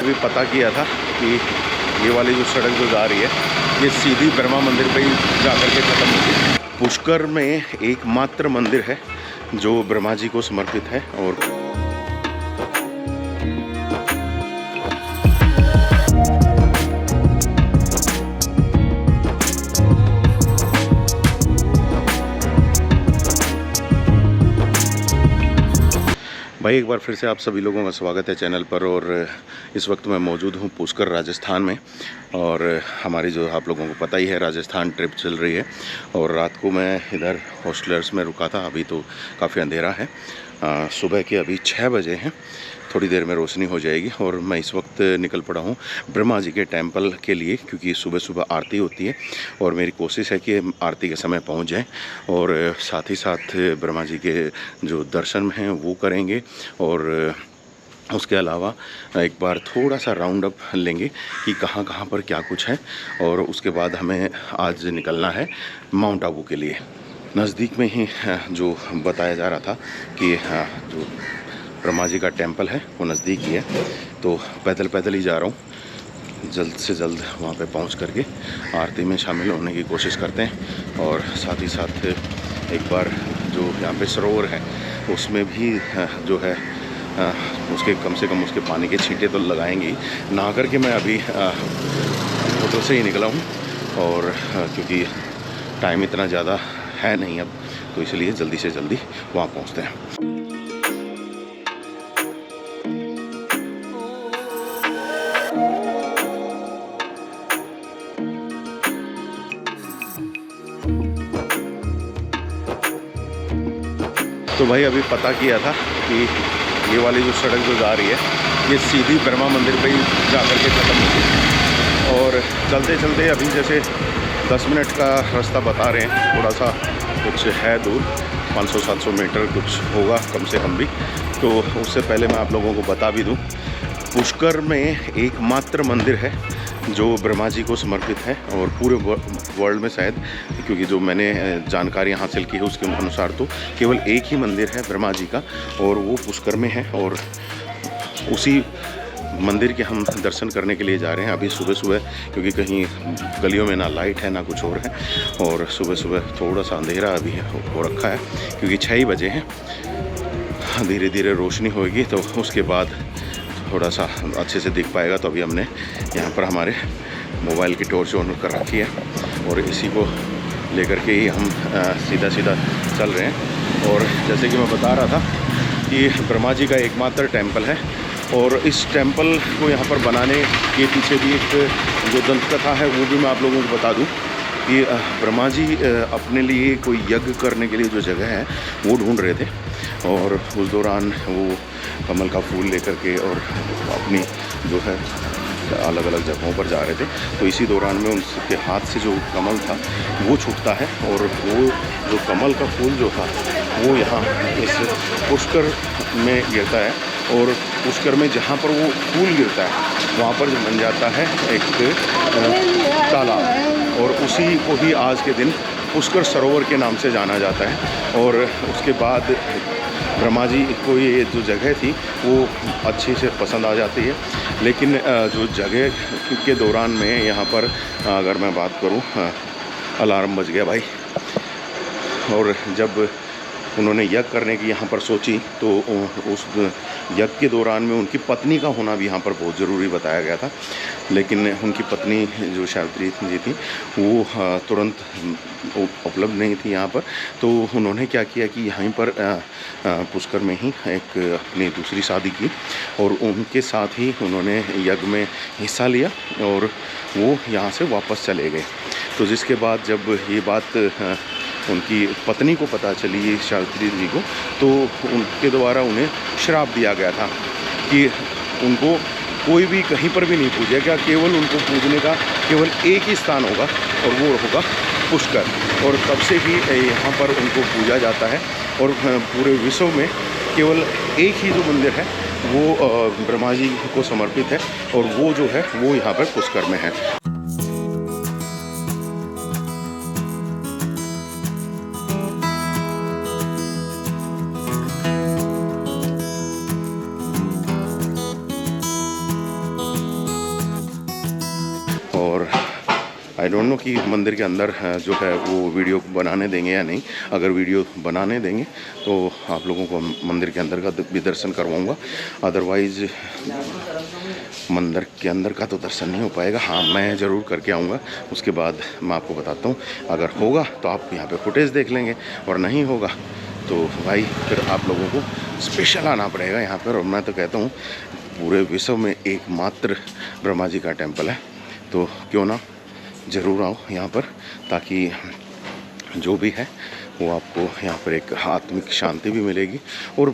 अभी पता किया था कि ये वाली जो सड़क जो जा रही है ये सीधी ब्रह्मा मंदिर पे ही जा कर के ख़त्म होगी। पुष्कर में एकमात्र मंदिर है जो ब्रह्मा जी को समर्पित है। और भाई एक बार फिर से आप सभी लोगों का स्वागत है चैनल पर। और इस वक्त मैं मौजूद हूँ पुष्कर राजस्थान में। और हमारी जो आप लोगों को पता ही है राजस्थान ट्रिप चल रही है। और रात को मैं इधर हॉस्टलर्स में रुका था। अभी तो काफ़ी अंधेरा है, सुबह के अभी 6 बजे हैं। थोड़ी देर में रोशनी हो जाएगी। और मैं इस वक्त निकल पड़ा हूँ ब्रह्मा जी के टेंपल के लिए, क्योंकि सुबह सुबह आरती होती है और मेरी कोशिश है कि आरती के समय पहुँच जाएं। और साथ ही साथ ब्रह्मा जी के जो दर्शन हैं वो करेंगे। और उसके अलावा एक बार थोड़ा सा राउंड अप लेंगे कि कहाँ कहाँ पर क्या कुछ है। और उसके बाद हमें आज निकलना है माउंट आबू के लिए। नज़दीक में ही जो बताया जा रहा था कि जो ब्रह्मा जी का टेंपल है वो नज़दीक ही है, तो पैदल पैदल ही जा रहा हूँ। जल्द से जल्द वहाँ पे पहुँच करके आरती में शामिल होने की कोशिश करते हैं। और साथ ही साथ एक बार जो यहाँ पे सरोवर है उसमें भी जो है उसके कम से कम उसके पानी के छींटे तो लगाएंगे ही। नहा करके मैं अभी होटल से ही निकला हूँ। और क्योंकि टाइम इतना ज़्यादा है नहीं अब, तो इसलिए जल्दी से जल्दी वहाँ पहुँचते हैं। तो भाई अभी पता किया था कि ये वाली जो सड़क जो जा रही है ये सीधी ब्रह्मा मंदिर पे ही जा कर के ख़त्म होगी। और चलते चलते अभी जैसे 10 मिनट का रास्ता बता रहे हैं, थोड़ा सा कुछ है दूर, 500-700 मीटर कुछ होगा कम से कम भी। तो उससे पहले मैं आप लोगों को बता भी दूं, पुष्कर में एकमात्र मंदिर है जो ब्रह्मा जी को समर्पित है। और पूरे वर्ल्ड में शायद, क्योंकि जो मैंने जानकारी हासिल की है उसके अनुसार तो केवल एक ही मंदिर है ब्रह्मा जी का, और वो पुष्कर में है। और उसी मंदिर के हम दर्शन करने के लिए जा रहे हैं अभी सुबह सुबह, क्योंकि कहीं गलियों में ना लाइट है ना कुछ और है। और सुबह सुबह थोड़ा सा अंधेरा अभी हो रखा है, क्योंकि 6 ही बजे हैं। धीरे धीरे रोशनी होगी तो उसके बाद थोड़ा सा अच्छे से दिख पाएगा। तो अभी हमने यहाँ पर हमारे मोबाइल की टॉर्च ऑन कर रखी है और इसी को लेकर के ही हम सीधा सीधा चल रहे हैं। और जैसे कि मैं बता रहा था कि ब्रह्मा जी का एकमात्र टेंपल है। और इस टेंपल को यहाँ पर बनाने के पीछे भी एक जो दंत कथा है वो भी मैं आप लोगों को बता दूँ कि ब्रह्मा जी अपने लिए कोई यज्ञ करने के लिए जो जगह है वो ढूंढ रहे थे। और उस दौरान वो कमल का फूल लेकर के और अपनी जो है अलग अलग जगहों पर जा रहे थे। तो इसी दौरान में उनके हाथ से जो कमल था वो छूटता है, और वो जो कमल का फूल जो था वो यहाँ इस पुष्कर में गिरता है। और पुष्कर में जहाँ पर वो फूल गिरता है वहाँ पर बन जाता है एक तालाब। और उसी को ही आज के दिन पुष्कर सरोवर के नाम से जाना जाता है। और उसके बाद ब्रह्मा जी को ये जो जगह थी वो अच्छे से पसंद आ जाती है। लेकिन जो जगह के दौरान में यहाँ पर अगर मैं बात करूँ, अलार्म बज गया भाई। और जब उन्होंने यज्ञ करने की यहाँ पर सोची तो उस यज्ञ के दौरान में उनकी पत्नी का होना भी यहाँ पर बहुत ज़रूरी बताया गया था। लेकिन उनकी पत्नी जो सावित्री जी थी वो तुरंत उपलब्ध नहीं थी यहाँ पर। तो उन्होंने क्या किया कि यहीं पर पुष्कर में ही एक अपनी दूसरी शादी की, और उनके साथ ही उन्होंने यज्ञ में हिस्सा लिया और वो यहाँ से वापस चले गए। तो जिसके बाद जब ये बात उनकी पत्नी को पता चली, सावित्री जी को, तो उनके द्वारा उन्हें श्राप दिया गया था कि उनको कोई भी कहीं पर भी नहीं पूजेगा, केवल उनको पूजने का केवल एक ही स्थान होगा और वो होगा पुष्कर। और तब से ही यहाँ पर उनको पूजा जाता है। और पूरे विश्व में केवल एक ही जो मंदिर है वो ब्रह्मा जी को समर्पित है, और वो जो है वो यहाँ पर पुष्कर में है। आई डोंट नो कि मंदिर के अंदर जो है वो वीडियो बनाने देंगे या नहीं। अगर वीडियो बनाने देंगे तो आप लोगों को मंदिर के अंदर का भी दर्शन करवाऊँगा, अदरवाइज़ मंदिर के अंदर का तो दर्शन नहीं हो पाएगा। हाँ, मैं ज़रूर करके आऊँगा, उसके बाद मैं आपको बताता हूँ। अगर होगा तो आप यहाँ पे फुटेज देख लेंगे, और नहीं होगा तो भाई फिर आप लोगों को स्पेशल आना पड़ेगा यहाँ पर। और मैं तो कहता हूँ पूरे विश्व में एकमात्र ब्रह्मा जी का टेम्पल है, तो क्यों ना ज़रूर आओ यहाँ पर, ताकि जो भी है वो आपको यहाँ पर एक आत्मिक शांति भी मिलेगी। और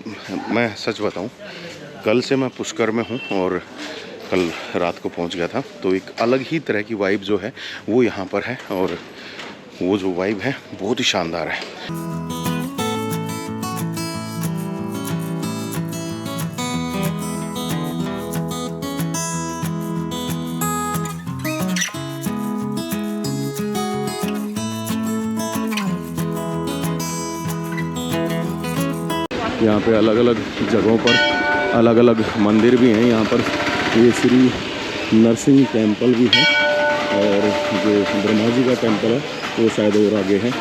मैं सच बताऊँ, कल से मैं पुष्कर में हूँ और कल रात को पहुँच गया था, तो एक अलग ही तरह की वाइब जो है वो यहाँ पर है, और वो जो वाइब है बहुत ही शानदार है। यहाँ पे अलग अलग जगहों पर अलग अलग मंदिर भी हैं। यहाँ पर ये श्री नरसिंह टेम्पल भी है, और जो ब्रह्मा जी का टेम्पल है वो शायद और आगे है।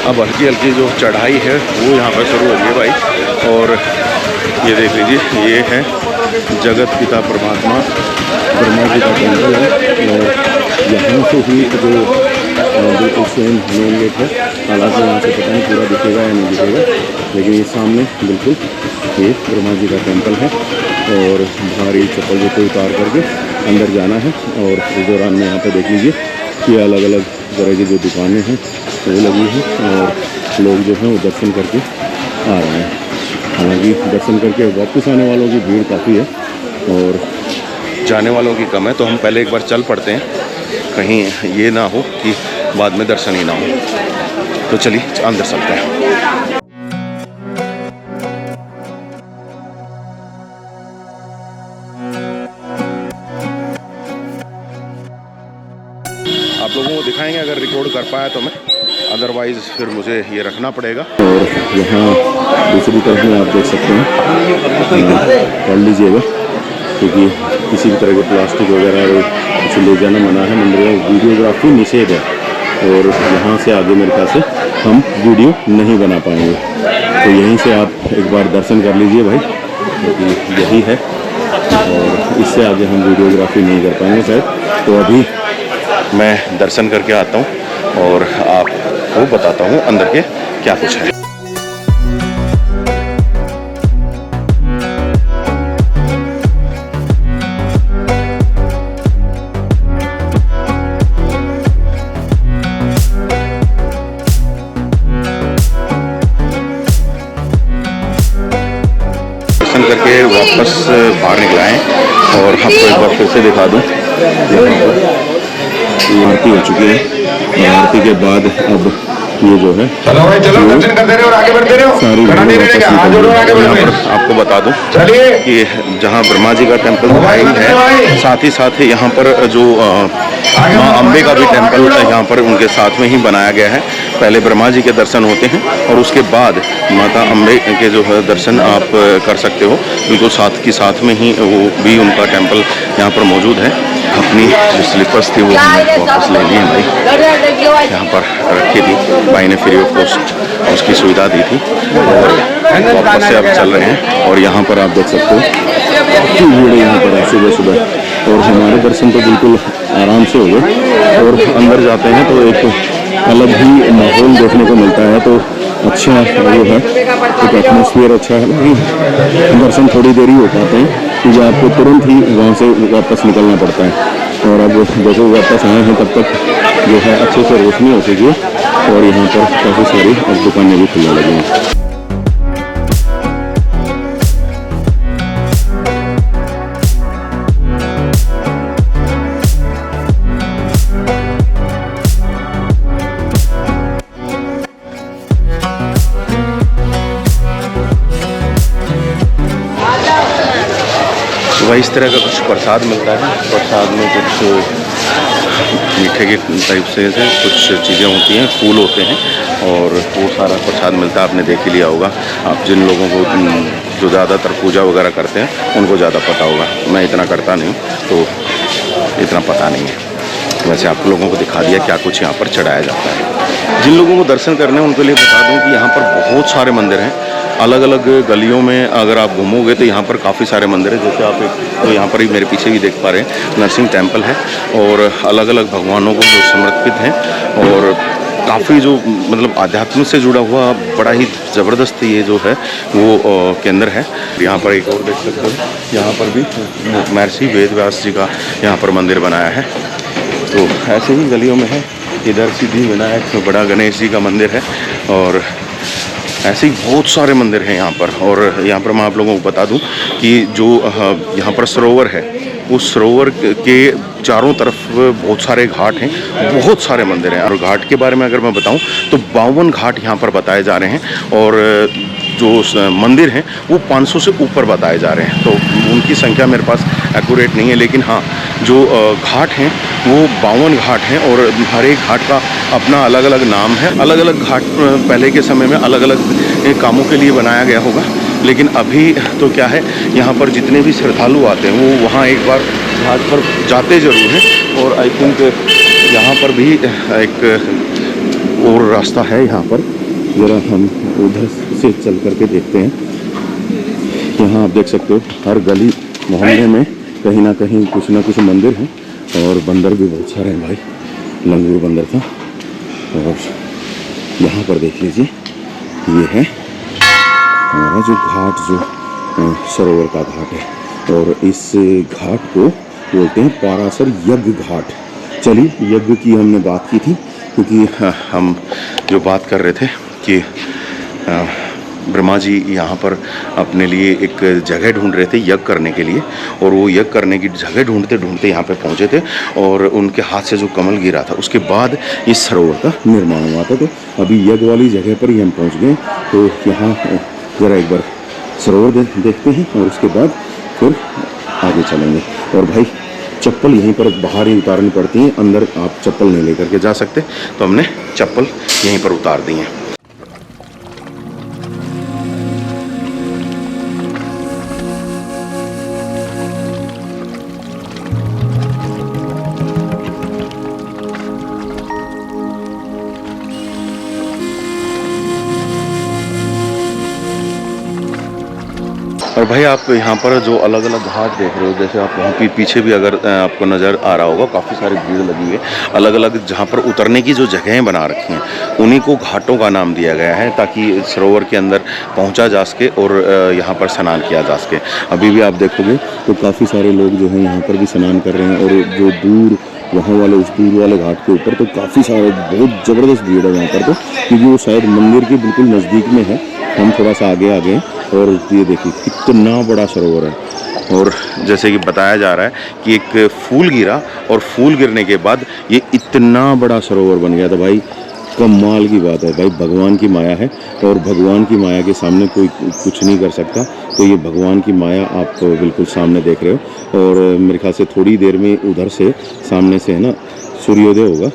अब हल्की हल्की जो चढ़ाई है वो यहाँ पर शुरू हो गई है भाई। और ये देख लीजिए, ये है जगत पिता परमात्मा ब्रह्मा जी का टेम्पल है, और यहाँ से ही जो बिल्कुल सेम मेन गेट है। हालांकि यहाँ से पता नहीं पूरा दिखेगा या नहीं दिखेगा, लेकिन ये सामने बिल्कुल ये ब्रह्मा जी का टेम्पल है। और भारी चप्पल जूते उतार करके अंदर जाना है। और इस दौरान में यहाँ पे देख लीजिए कि अलग अलग तरह की जो दुकानें हैं वो लगी हैं, और लोग जो हैं वो दर्शन करके आ रहे हैं। हालांकि दर्शन करके वापस आने वालों की भीड़ काफ़ी है और जाने वालों की कम है, तो हम पहले एक बार चल पड़ते हैं, कहीं ये ना हो कि बाद में दर्शन ही ना हो। तो चलिए अंदर चलते हैं। आप लोगों को दिखाएंगे अगर रिकॉर्ड कर पाया तो मैं, अदरवाइज़ फिर मुझे ये रखना पड़ेगा। और यहाँ दूसरी तरफ में आप देख सकते हैं, कर लीजिएगा, क्योंकि किसी भी तरह के प्लास्टिक वगैरह कुछ ले जाना मना है मंदिर में। वीडियोग्राफी निषेध है, और यहाँ से आगे मेरे ख्याल से हम वीडियो नहीं बना पाएंगे। तो यहीं से आप एक बार दर्शन कर लीजिए भाई, क्योंकि यही है, और इससे आगे हम वीडियोग्राफी नहीं कर पाएंगे शायद। तो अभी मैं दर्शन करके आता हूँ और आपको बताता हूँ अंदर के क्या कुछ है। दर्शन करके वापस बाहर निकला है, और आपको एक बार फिर से दिखा दूँ, आरती हो चुकी है, और आरती के बाद अब ये जो है सारी आपको बता दूं कि जहां ब्रह्मा जी का टेम्पल है, साथ ही साथ यहाँ पर जो माँ अम्बे का भी टेम्पल यहाँ पर उनके साथ में ही बनाया गया है। पहले ब्रह्मा जी के दर्शन होते हैं और उसके बाद माता अम्बे के जो है दर्शन आप कर सकते हो। बिल्कुल साथ की साथ में ही वो भी उनका टेम्पल यहाँ पर मौजूद है। अपनी जो स्लीपर्स थी वो हमने वापस ले ली हैं भाई, यहाँ पर रखी थी भाई ने, फ्री ऑफ कॉस्ट उसकी सुविधा दी थी, और वापस से अब चल रहे हैं। और यहाँ पर आप देख सकते हो कि भीड़ यहाँ पर है सुबह सुबह, और हमारे दर्शन तो बिल्कुल आराम से हो गए। और अंदर जाते हैं तो एक अलग ही माहौल देखने को मिलता है, तो अच्छा वो है, एक एटमॉस्फेयर अच्छा है। लेकिन दर्शन थोड़ी देर ही हो पाते हैं, क्योंकि आपको तुरंत ही वहाँ से वापस निकलना पड़ता है। और अब जैसे वापस आए हैं तब तक जो है अच्छे से रोशनी हो चुकी है, और यहाँ पर काफ़ी सारी अब दुकानें भी खुलने लगी हैं। वही इस तरह का कुछ प्रसाद मिलता है। प्रसाद में कुछ मीठे के टाइप से कुछ चीज़ें होती हैं, फूल होते हैं और वो सारा प्रसाद मिलता है। आपने देख ही लिया होगा। आप जिन लोगों को जो ज़्यादातर पूजा वगैरह करते हैं उनको ज़्यादा पता होगा। मैं इतना करता नहीं हूँ तो इतना पता नहीं है। वैसे आप लोगों को दिखा दिया क्या कुछ यहाँ पर चढ़ाया जाता है। जिन लोगों को दर्शन करने हैं उनके लिए बता दूँ कि यहाँ पर बहुत सारे मंदिर हैं। अलग अलग गलियों में अगर आप घूमोगे तो यहाँ पर काफ़ी सारे मंदिर हैं। जैसे आप एक तो यहाँ पर ही मेरे पीछे भी देख पा रहे हैं नरसिंह टेम्पल है और अलग अलग भगवानों को जो समर्पित हैं और काफ़ी जो मतलब आध्यात्म से जुड़ा हुआ बड़ा ही ज़बरदस्त ये जो है वो केंद्र है। यहाँ पर एक और देख सकते हो, यहाँ पर भी महर्षि वेदव्यास जी का यहाँ पर मंदिर बनाया है। तो ऐसे ही गलियों में है। इधर सिद्धि विनायक तो बड़ा गणेश जी का मंदिर है और ऐसे ही बहुत सारे मंदिर हैं यहाँ पर। और यहाँ पर मैं आप लोगों को बता दूँ कि जो यहाँ पर सरोवर है उस सरोवर के चारों तरफ बहुत सारे घाट हैं, बहुत सारे मंदिर हैं। और घाट के बारे में अगर मैं बताऊं तो 52 घाट यहाँ पर बताए जा रहे हैं और जो मंदिर हैं वो 500 से ऊपर बताए जा रहे हैं। तो उनकी संख्या मेरे पास एक्यूरेट नहीं है, लेकिन हाँ जो घाट हैं वो 52 घाट हैं और हर एक घाट का अपना अलग अलग नाम है। अलग अलग घाट पहले के समय में अलग अलग कामों के लिए बनाया गया होगा, लेकिन अभी तो क्या है यहाँ पर जितने भी श्रद्धालु आते हैं वो वहाँ एक बार घाट पर जाते ज़रूर हैं। और आई थिंक यहाँ पर भी एक और रास्ता है। यहाँ पर ज़रा हम उधर से चल करके देखते हैं। यहाँ आप देख सकते हो हर गली मोहल्ले में कहीं ना कहीं कुछ ना कुछ मंदिर हैं और बंदर भी बहुत सारे हैं भाई, लंगूर बंदर था। और यहाँ पर देख लीजिए ये है हमारा जो घाट, जो सरोवर का घाट है और इस घाट को बोलते हैं पाराशर यज्ञ घाट। चलिए यज्ञ की हमने बात की थी क्योंकि हम जो बात कर रहे थे कि ब्रह्मा जी यहाँ पर अपने लिए एक जगह ढूंढ रहे थे यज्ञ करने के लिए और वो यज्ञ करने की जगह ढूंढते ढूंढते यहाँ पे पहुँचे थे और उनके हाथ से जो कमल गिरा था उसके बाद इस सरोवर का निर्माण हुआ था। तो अभी यज्ञ वाली जगह पर ही हम पहुँच गए। तो यहाँ ज़रा एक बार सरोवर देखते हैं और उसके बाद फिर आगे चलेंगे। और भाई चप्पल यहीं पर बाहर ही उतारनी पड़ती है, अंदर आप चप्पल नहीं लेकर के जा सकते, तो हमने चप्पल यहीं पर उतार दी हैं। और भाई आप यहाँ पर जो अलग अलग घाट देख रहे हो, जैसे आप वहाँ पीछे भी अगर आपको नज़र आ रहा होगा काफ़ी सारी भीड़ लगी हुई है। अलग अलग जहाँ पर उतरने की जो जगहें बना रखी हैं उन्हीं को घाटों का नाम दिया गया है ताकि सरोवर के अंदर पहुँचा जा सके और यहाँ पर स्नान किया जा सके। अभी भी आप देखोगे तो काफ़ी सारे लोग जो हैं यहाँ पर भी स्नान कर रहे हैं और जो दूर वहाँ वाले उस दूर वाले घाट के ऊपर तो काफ़ी सारे बहुत ज़बरदस्त भीड़ है यहाँ पर तो, क्योंकि वो शायद मंदिर के बिल्कुल नज़दीक में है। हम थोड़ा सा आगे आ गए और ये देखिए कितना बड़ा सरोवर है। और जैसे कि बताया जा रहा है कि एक फूल गिरा और फूल गिरने के बाद ये इतना बड़ा सरोवर बन गया था। भाई कमाल की बात है भाई, भगवान की माया है और भगवान की माया के सामने कोई कुछ नहीं कर सकता। तो ये भगवान की माया आप तो बिल्कुल सामने देख रहे हो। और मेरे ख्याल से थोड़ी देर में उधर से सामने से है ना सूर्योदय होगा,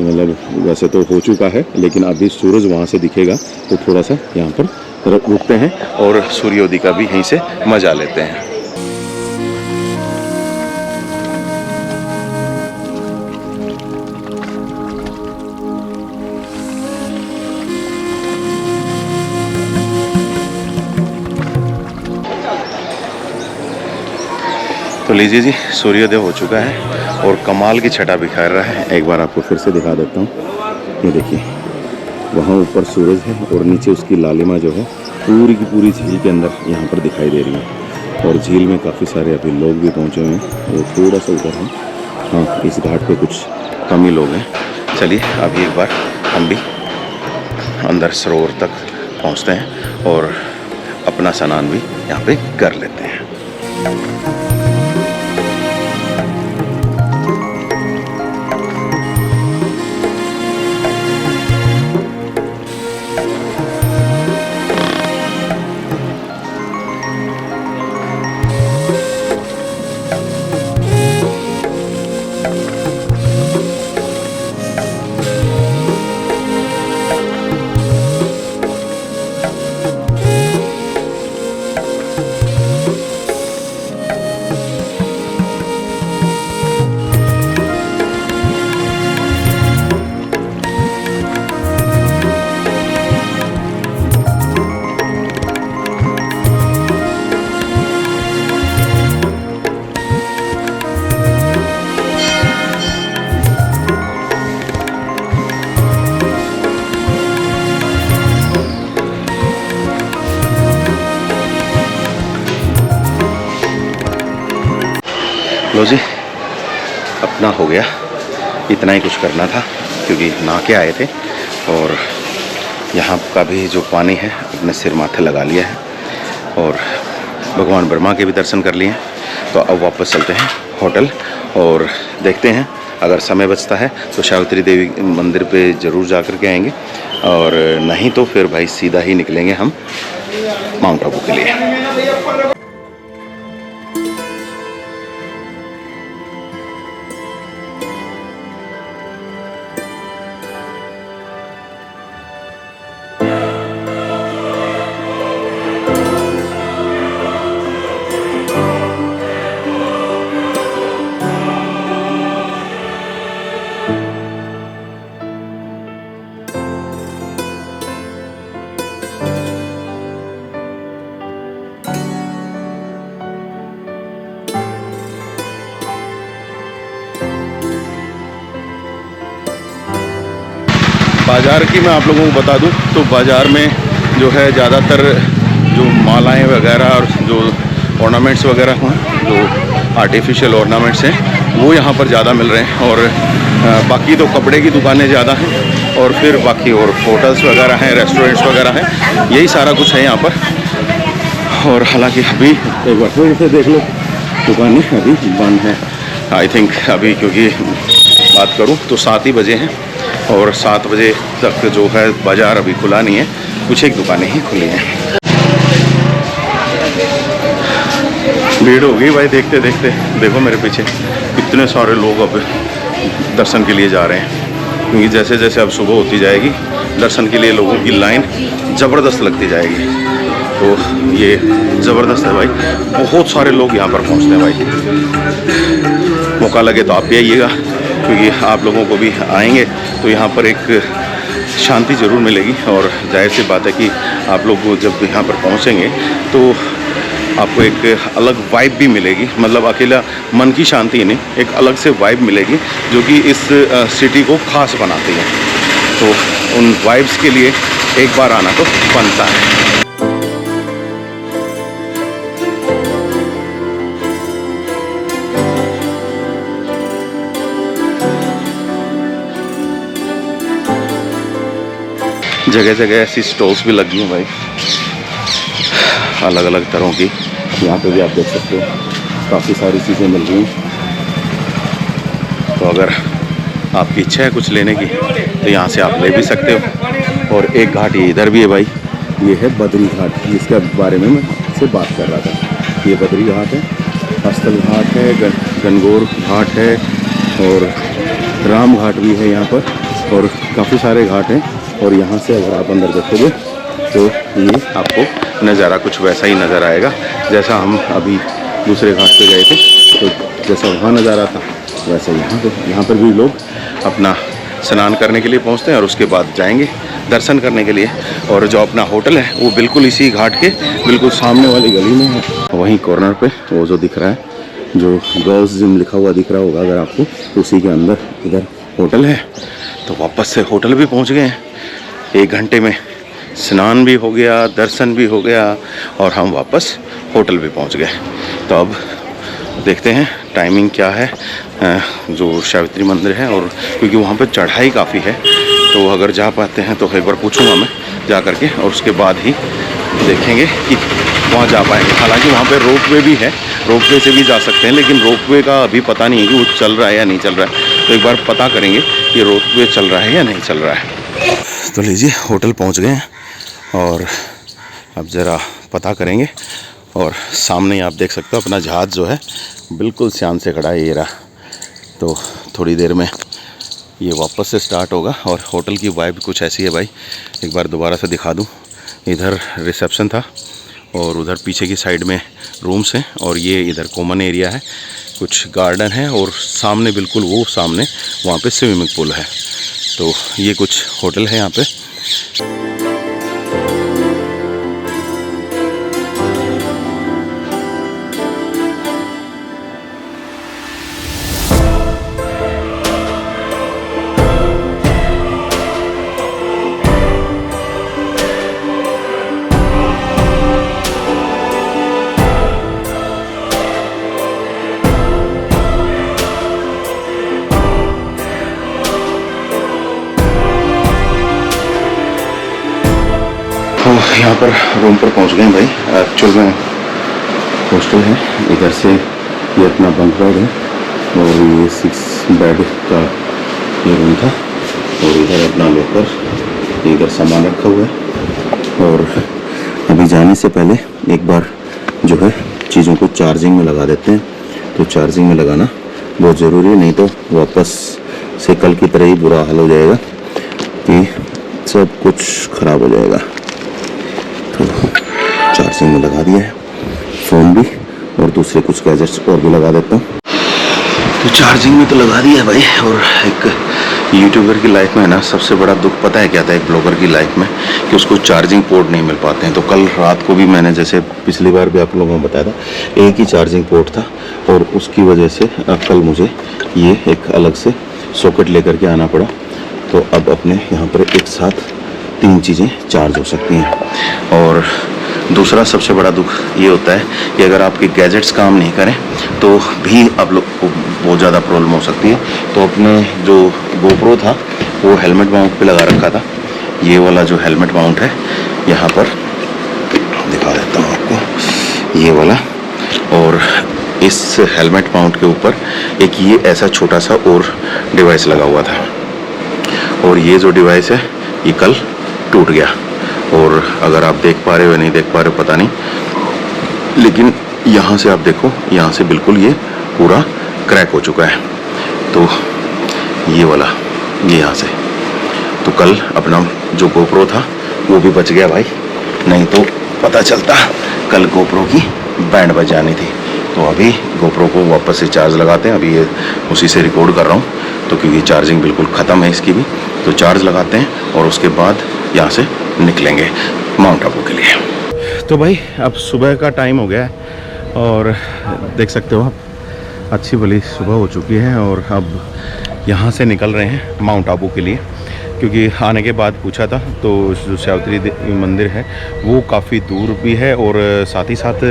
मतलब वैसे तो हो चुका है लेकिन अभी सूरज वहाँ से दिखेगा। तो थोड़ा सा यहाँ पर रुकते हैं और सूर्योदय का भी यहीं से मज़ा लेते हैं। तो लीजिए जी, सूर्योदय हो चुका है और कमाल की छटा बिखेर रहा है। एक बार आपको फिर से दिखा देता हूँ। ये देखिए वहाँ ऊपर सूरज है और नीचे उसकी लालिमा जो है पूरी की पूरी झील के अंदर यहाँ पर दिखाई दे रही है। और झील में काफ़ी सारे अभी लोग भी पहुँचे हुए हैं, वो थोड़ा सा उधर है। हाँ, इस घाट पे कुछ कम ही लोग हैं। चलिए अभी एक बार हम भी अंदर सरोवर तक पहुँचते हैं और अपना स्नान भी यहाँ पे कर लेते हैं। लो जी, अपना हो गया, इतना ही कुछ करना था क्योंकि नहा के आए थे। और यहाँ का भी जो पानी है अपने सिर माथे लगा लिया है और भगवान ब्रह्मा के भी दर्शन कर लिए हैं। तो अब वापस चलते हैं होटल और देखते हैं, अगर समय बचता है तो सावित्री देवी मंदिर पे ज़रूर जा कर के आएंगे, और नहीं तो फिर भाई सीधा ही निकलेंगे हम माउंट आबू के लिए। बाज़ार की मैं आप लोगों को बता दूं तो बाज़ार में जो है ज़्यादातर जो मालाएं वगैरह और जो ऑर्नामेंट्स वगैरह हैं, जो आर्टिफिशियल ऑर्नामेंट्स हैं, वो यहाँ पर ज़्यादा मिल रहे हैं। और बाकी तो कपड़े की दुकानें ज़्यादा हैं, और फिर बाकी और होटल्स वगैरह हैं, रेस्टोरेंट्स वगैरह हैं, यही सारा कुछ है यहाँ पर। और हालांकि अभी एक बार फिर से देख लो, दुकानें अभी बंद हैं आई थिंक अभी, क्योंकि बात करूँ तो 7 ही बजे हैं और 7 बजे तक जो है बाज़ार अभी खुला नहीं है, कुछ एक दुकानें ही खुली हैं। भीड़ हो गई भाई, देखते देखते देखो मेरे पीछे कितने सारे लोग अब दर्शन के लिए जा रहे हैं, क्योंकि जैसे जैसे अब सुबह होती जाएगी दर्शन के लिए लोगों की लाइन ज़बरदस्त लगती जाएगी। तो ये ज़बरदस्त है भाई, बहुत सारे लोग यहाँ पर पहुँचते हैं भाई। मौका लगे तो आप भी आइएगा, क्योंकि आप लोगों को भी आएंगे तो यहाँ पर एक शांति ज़रूर मिलेगी। और जाहिर सी बात है कि आप लोग जब यहाँ पर पहुँचेंगे तो आपको एक अलग वाइब भी मिलेगी, मतलब अकेला मन की शांति नहीं, एक अलग से वाइब मिलेगी जो कि इस सिटी को ख़ास बनाती है। तो उन वाइब्स के लिए एक बार आना तो बनता है। जगह जगह ऐसी स्टॉल्स भी लगी हैं भाई, अलग अलग तरह की। यहाँ पे भी आप देख सकते हो काफ़ी सारी चीज़ें मिल रही हैं। तो अगर आपकी इच्छा है कुछ लेने की तो यहाँ से आप ले भी सकते हो। और एक घाट ये इधर भी है भाई, ये है बद्री घाट, जिसके बारे में मैं आपसे बात कर रहा था। ये बद्री घाट है, अस्थल घाट है, गणगौर घाट है, और राम घाट भी है यहाँ पर, और काफ़ी सारे घाट हैं। और यहाँ से अगर आप अंदर देखोगे तो ये आपको नज़ारा कुछ वैसा ही नज़र आएगा जैसा हम अभी दूसरे घाट पे गए थे, तो जैसा वहाँ नज़ारा था वैसे यहाँ पर भी लोग अपना स्नान करने के लिए पहुँचते हैं और उसके बाद जाएंगे दर्शन करने के लिए। और जो अपना होटल है वो बिल्कुल इसी घाट के बिल्कुल सामने वाली गली में है। वहीं कॉर्नर पे वो जो दिख रहा है, जो गर्ल्स जिम लिखा हुआ दिख रहा होगा अगर आपको, उसी के अंदर इधर होटल है। तो वापस से होटल भी पहुँच गए हैं, 1 घंटे में स्नान भी हो गया, दर्शन भी हो गया, और हम वापस होटल भी पहुंच गए। तो अब देखते हैं टाइमिंग क्या है जो सावित्री मंदिर है, और क्योंकि वहाँ पे चढ़ाई काफ़ी है तो अगर जा पाते हैं तो एक बार पूछूंगा मैं जा करके, और उसके बाद ही देखेंगे कि वहाँ जा पाएंगे। हालांकि वहाँ पे रोपवे भी है, रोपवे से भी जा सकते हैं, लेकिन रोपवे का अभी पता नहीं है कि वो चल रहा है या नहीं चल रहा है। तो एक बार पता करेंगे कि रोपवे चल रहा है या नहीं चल रहा है। तो लीजिए होटल पहुंच गए हैं और अब ज़रा पता करेंगे। और सामने आप देख सकते हो अपना जहाज़ जो है बिल्कुल शान से खड़ा है, ये रहा। तो थोड़ी देर में ये वापस से स्टार्ट होगा। और होटल की वाइब कुछ ऐसी है भाई, एक बार दोबारा से दिखा दूँ। इधर रिसेप्शन था और उधर पीछे की साइड में रूम्स हैं, और ये इधर कॉमन एरिया है, कुछ गार्डन है, और सामने बिल्कुल वो सामने वहाँ पे स्विमिंग पूल है। तो ये कुछ होटल है यहाँ पे। यहाँ पर रूम पर पहुँच गए भाई। एक्चुअल में हॉस्टल है, इधर से ये अपना बंक बेड है और ये 6 बेड का ये रूम था और इधर अपना लॉकर, इधर सामान रखा हुआ है। और अभी जाने से पहले एक बार जो है चीज़ों को चार्जिंग में लगा देते हैं। तो चार्जिंग में लगाना बहुत ज़रूरी है, नहीं तो वापस से कल की तरह ही बुरा हाल हो जाएगा कि सब कुछ ख़राब हो जाएगा। तो चार्जिंग में लगा दिया है, फ़ोन भी और दूसरे कुछ गैजेट्स और भी लगा देता हूँ। तो चार्जिंग में तो लगा दिया है भाई। और एक यूट्यूबर की लाइफ में ना सबसे बड़ा दुख पता है क्या था, एक ब्लॉगर की लाइफ में, कि उसको चार्जिंग पोर्ट नहीं मिल पाते हैं। तो कल रात को भी मैंने, जैसे पिछली बार भी आप लोगों को बताया था, एक ही चार्जिंग पोर्ट था और उसकी वजह से कल मुझे ये एक अलग से सॉकेट लेकर के आना पड़ा। तो अब अपने यहाँ पर एक साथ 3 चीज़ें चार्ज हो सकती हैं। और दूसरा सबसे बड़ा दुख ये होता है कि अगर आपके गैजेट्स काम नहीं करें तो भी आप लोग को बहुत ज़्यादा प्रॉब्लम हो सकती है। तो अपने जो GoPro था वो हेलमेट माउंट पे लगा रखा था। ये वाला जो हेलमेट माउंट है, यहाँ पर दिखा देता हूँ आपको, ये वाला। और इस हेलमेट माउंट के ऊपर एक ये ऐसा छोटा सा और डिवाइस लगा हुआ था और ये जो डिवाइस है ये कल टूट गया। और अगर आप देख पा रहे हो या नहीं देख पा रहे हो पता नहीं, लेकिन यहाँ से आप देखो, यहाँ से बिल्कुल ये पूरा क्रैक हो चुका है। तो ये वाला, ये यहाँ से, तो कल अपना जो GoPro था वो भी बच गया भाई, नहीं तो पता चलता कल GoPro की बैंड बजानी थी। तो अभी GoPro को वापस से चार्ज लगाते हैं। अभी ये उसी से रिकॉर्ड कर रहा हूँ तो क्योंकि चार्जिंग बिल्कुल ख़त्म है इसकी भी। तो चार्ज लगाते हैं और उसके बाद यहाँ से निकलेंगे माउंट आबू के लिए। तो भाई अब सुबह का टाइम हो गया है और देख सकते हो आप, अच्छी भली सुबह हो चुकी है और अब यहाँ से निकल रहे हैं माउंट आबू के लिए। क्योंकि आने के बाद पूछा था तो जो सावित्री मंदिर है वो काफ़ी दूर भी है और साथ ही साथ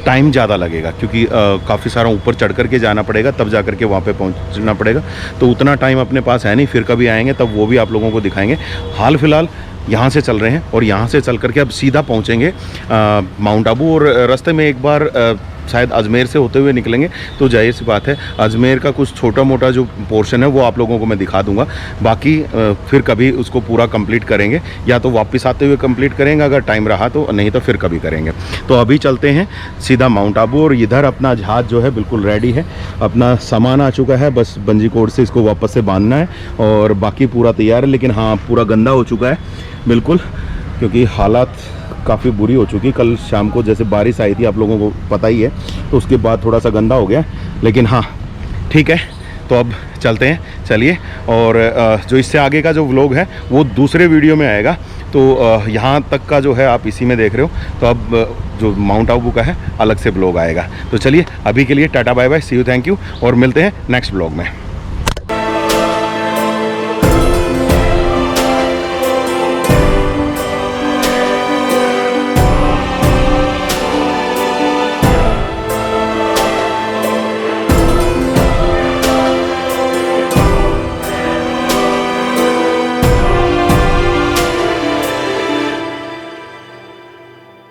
टाइम ज़्यादा लगेगा, क्योंकि काफ़ी सारा ऊपर चढ़ कर के जाना पड़ेगा, तब जा कर के वहाँ पे पहुँचना पड़ेगा। तो उतना टाइम अपने पास है नहीं, फिर कभी आएंगे तब वो भी आप लोगों को दिखाएंगे। हाल फिलहाल यहाँ से चल रहे हैं और यहाँ से चल करके अब सीधा पहुँचेंगे माउंट आबू। और रास्ते में एक बार शायद अजमेर से होते हुए निकलेंगे। तो जाहिर सी बात है अजमेर का कुछ छोटा मोटा जो पोर्शन है वो आप लोगों को मैं दिखा दूंगा। बाकी फिर कभी उसको पूरा कंप्लीट करेंगे, या तो वापस आते हुए कंप्लीट करेंगे अगर टाइम रहा तो, नहीं तो फिर कभी करेंगे। तो अभी चलते हैं सीधा माउंट आबू। और इधर अपना जहाज़ जो है बिल्कुल रेडी है, अपना सामान आ चुका है, बस बंजी कोड से इसको वापस से बांधना है और बाकी पूरा तैयार है। लेकिन हाँ, पूरा गंदा हो चुका है बिल्कुल, क्योंकि हालात काफ़ी बुरी हो चुकी। कल शाम को जैसे बारिश आई थी आप लोगों को पता ही है, तो उसके बाद थोड़ा सा गंदा हो गया। लेकिन हाँ ठीक है, तो अब चलते हैं, चलिए। और जो इससे आगे का जो व्लॉग है वो दूसरे वीडियो में आएगा। तो यहाँ तक का जो है आप इसी में देख रहे हो। तो अब जो माउंट आबू का है अलग से व्लॉग आएगा। तो चलिए अभी के लिए tata bye bye, see you, thank you, और मिलते हैं नेक्स्ट व्लॉग में।